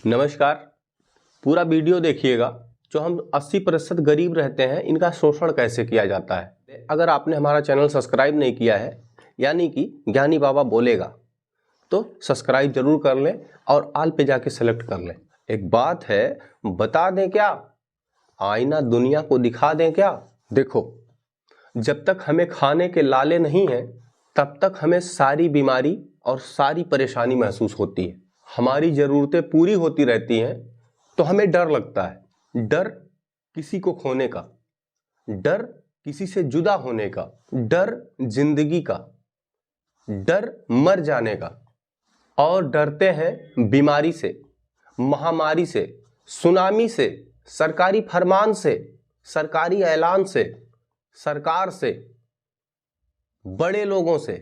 नमस्कार। पूरा वीडियो देखिएगा। जो हम 80% गरीब रहते हैं इनका शोषण कैसे किया जाता है। अगर आपने हमारा चैनल सब्सक्राइब नहीं किया है यानी कि ज्ञानी बाबा बोलेगा तो सब्सक्राइब जरूर कर लें और आल पे जाके सेलेक्ट कर लें। एक बात है, बता दें क्या, आईना दुनिया को दिखा दें क्या। देखो, जब तक हमें खाने के लाले नहीं हैं तब तक हमें सारी बीमारी और सारी परेशानी महसूस होती है। हमारी ज़रूरतें पूरी होती रहती हैं तो हमें डर लगता है। डर किसी को खोने का, डर किसी से जुदा होने का, डर जिंदगी का, डर मर जाने का। और डरते हैं बीमारी से, महामारी से, सुनामी से, सरकारी फरमान से, सरकारी ऐलान से, सरकार से, बड़े लोगों से,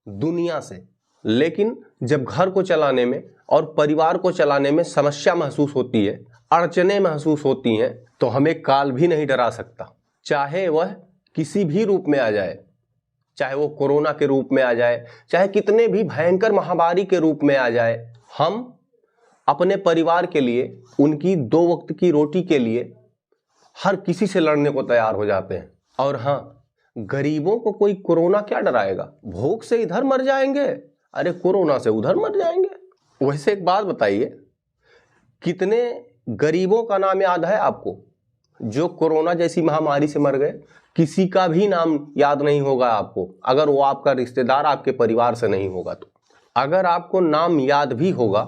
दुनिया से। लेकिन जब घर को चलाने में और परिवार को चलाने में समस्या महसूस होती है, अड़चने महसूस होती हैं, तो हमें काल भी नहीं डरा सकता। चाहे वह किसी भी रूप में आ जाए, चाहे वो कोरोना के रूप में आ जाए, चाहे कितने भी भयंकर महामारी के रूप में आ जाए, हम अपने परिवार के लिए, उनकी 2 वक्त की रोटी के लिए हर किसी से लड़ने को तैयार हो जाते हैं। और हाँ, गरीबों को कोई कोरोना क्या डराएगा। भूख से इधर मर जाएंगे, अरे कोरोना से उधर मर जाएंगे। वैसे एक बात बताइए, कितने गरीबों का नाम याद है आपको जो कोरोना जैसी महामारी से मर गए? किसी का भी नाम याद नहीं होगा आपको, अगर वो आपका रिश्तेदार आपके परिवार से नहीं होगा तो। अगर आपको नाम याद भी होगा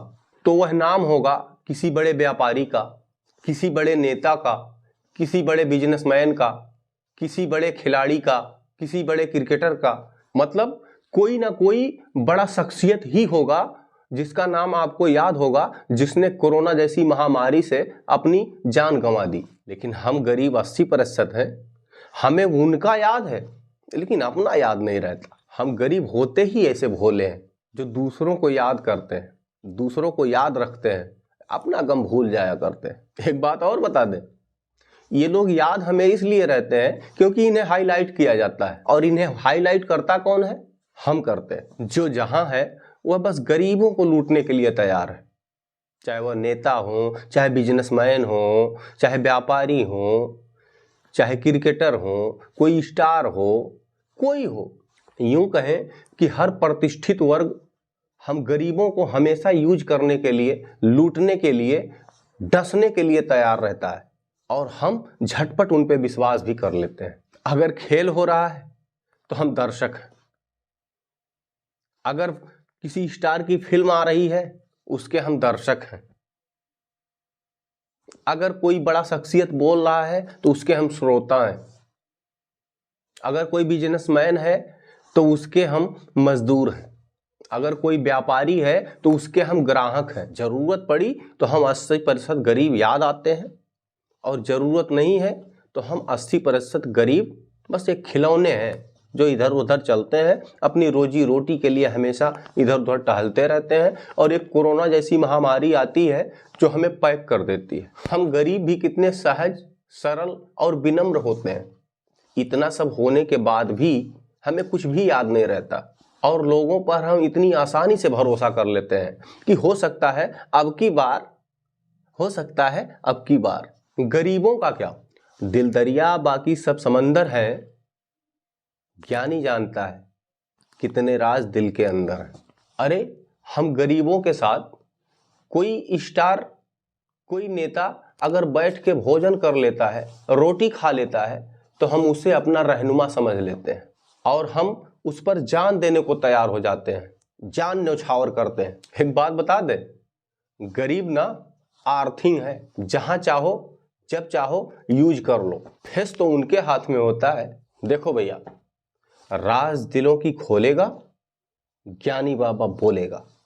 तो वह नाम होगा किसी बड़े व्यापारी का, किसी बड़े नेता का, किसी बड़े बिजनेसमैन का, किसी बड़े खिलाड़ी का, किसी बड़े क्रिकेटर का। मतलब कोई ना कोई बड़ा शख्सियत ही होगा जिसका नाम आपको याद होगा, जिसने कोरोना जैसी महामारी से अपनी जान गंवा दी। लेकिन हम गरीब 80% हैं, हमें उनका याद है लेकिन अपना याद नहीं रहता। हम गरीब होते ही ऐसे भोले हैं जो दूसरों को याद करते हैं, दूसरों को याद रखते हैं, अपना गम भूल जाया करते हैं। एक बात और बता दें, ये लोग याद हमें इसलिए रहते हैं क्योंकि इन्हें हाईलाइट किया जाता है। और इन्हें हाईलाइट करता कौन है? हम करते हैं। जो जहां है वह बस गरीबों को लूटने के लिए तैयार है, चाहे वह नेता हो, चाहे बिजनेसमैन हो, चाहे व्यापारी हो, चाहे क्रिकेटर हो, कोई स्टार हो, कोई हो। यूं कहें कि हर प्रतिष्ठित वर्ग हम गरीबों को हमेशा यूज करने के लिए, लूटने के लिए, डसने के लिए तैयार रहता है। और हम झटपट उन पे विश्वास भी कर लेते हैं। अगर खेल हो रहा है तो हम दर्शक हैं, अगर किसी स्टार की फिल्म आ रही है उसके हम दर्शक हैं, अगर कोई बड़ा शख्सियत बोल रहा है तो उसके हम श्रोता हैं, अगर कोई बिजनेसमैन है तो उसके हम मजदूर हैं, अगर कोई व्यापारी है तो उसके हम ग्राहक हैं। जरूरत पड़ी तो हम 80% गरीब याद आते हैं, और जरूरत नहीं है तो हम 80% गरीब बस एक खिलौने हैं जो इधर उधर चलते हैं, अपनी रोजी रोटी के लिए हमेशा इधर उधर टहलते रहते हैं। और एक कोरोना जैसी महामारी आती है जो हमें पैक कर देती है। हम गरीब भी कितने सहज, सरल और विनम्र होते हैं। इतना सब होने के बाद भी हमें कुछ भी याद नहीं रहता, और लोगों पर हम इतनी आसानी से भरोसा कर लेते हैं कि हो सकता है अब की बार, हो सकता है अब की बार। गरीबों का क्या, दिल दरिया बाकी सब समंदर है, ज्ञानी जानता है कितने राज दिल के अंदर है। अरे हम गरीबों के साथ कोई स्टार, कोई नेता अगर बैठ के भोजन कर लेता है, रोटी खा लेता है, तो हम उसे अपना रहनुमा समझ लेते हैं और हम उस पर जान देने को तैयार हो जाते हैं, जान न्यौछावर करते हैं। एक बात बता दे, गरीब ना आर्थिंग है, जहां चाहो जब चाहो यूज कर लो। फेस तो उनके हाथ में होता है। देखो भैया, राज दिलों की खोलेगा, ज्ञानी बाबा बोलेगा।